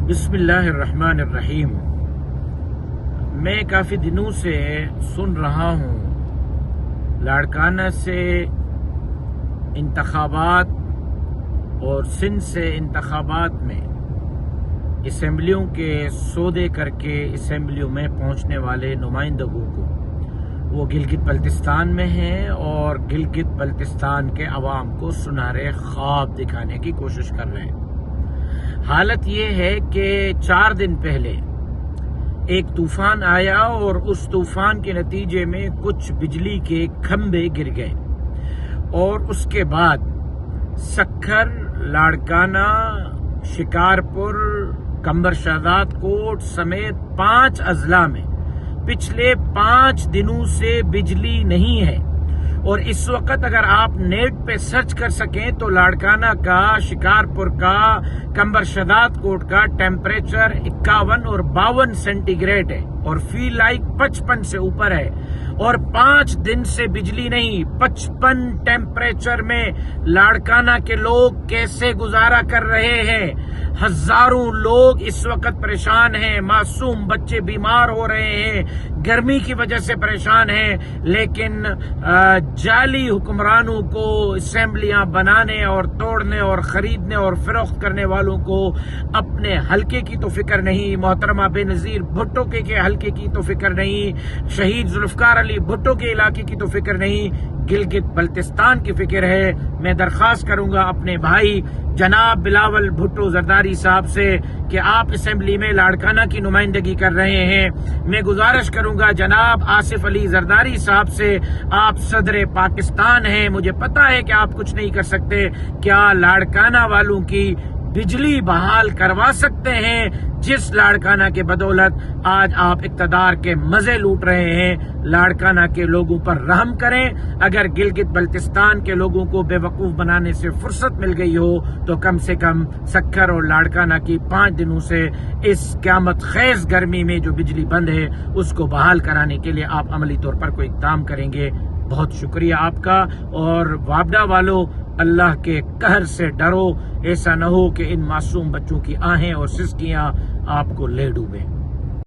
بسم اللہ الرحمن الرحیم۔ میں کافی دنوں سے سن رہا ہوں لاڑکانہ سے انتخابات اور سندھ سے انتخابات میں اسمبلیوں کے سودے کر کے اسمبلیوں میں پہنچنے والے نمائندگوں کو وہ گلگت بلتستان میں ہیں اور گلگت بلتستان کے عوام کو سنہرے خواب دکھانے کی کوشش کر رہے ہیں۔ حالت یہ ہے کہ 4 دن پہلے ایک طوفان آیا اور اس طوفان کے نتیجے میں کچھ بجلی کے کھمبے گر گئے اور اس کے بعد سکھر، لاڑکانہ، شکارپور، کمبر شہزاد کوٹ سمیت 5 اضلاع میں پچھلے 5 دنوں سے بجلی نہیں ہے۔ اور اس وقت اگر آپ نیٹ پہ سرچ کر سکیں تو لاڑکانہ کا، شکارپور کا، کمبر شہزاد کوٹ کا ٹیمپریچر 51 اور 52 سینٹی گریڈ ہے اور فی لائک 55 سے اوپر ہے، اور 5 دن سے بجلی نہیں۔ 55 ٹیمپریچر میں لاڑکانہ کے لوگ کیسے گزارا کر رہے ہیں؟ ہزاروں لوگ اس وقت پریشان ہیں، معصوم بچے بیمار ہو رہے ہیں، گرمی کی وجہ سے پریشان ہیں، لیکن جعلی حکمرانوں کو اسمبلیاں بنانے اور توڑنے اور خریدنے اور فروخت کرنے والوں کو اپنے حلقے کی تو فکر نہیں، محترمہ بے نظیر بھٹو کے حلقے کی تو فکر نہیں، شہید ذوالفقار علی بھٹو کے علاقے کی تو فکر نہیں، گلگت بلتستان کی فکر ہے۔ میں درخواست کروں گا اپنے بھائی جناب بلاول بھٹو زرداری صاحب سے کہ آپ اسمبلی میں لاڑکانہ کی نمائندگی کر رہے ہیں، میں گزارش کروں گا جناب آصف علی زرداری صاحب سے، آپ صدر پاکستان ہیں، مجھے پتا ہے کہ آپ کچھ نہیں کر سکتے، کیا لاڑکانہ والوں کی بجلی بحال کروا سکتے ہیں جس لاڑکانہ کے بدولت آج آپ اقتدار کے مزے لوٹ رہے ہیں؟ لاڑکانہ کے لوگوں پر رحم کریں۔ اگر گلگت بلتستان کے لوگوں کو بے وقوف بنانے سے فرصت مل گئی ہو تو کم سے کم سکھر اور لاڑکانہ کی 5 دنوں سے اس قیامت خیز گرمی میں جو بجلی بند ہے اس کو بحال کرانے کے لیے آپ عملی طور پر کوئی اقدام کریں گے۔ بہت شکریہ آپ کا، اور وابڈا والوں اللہ کے قہر سے ڈرو، ایسا نہ ہو کہ ان معصوم بچوں کی آہیں اور سسکیاں آپ کو لے ڈوبیں۔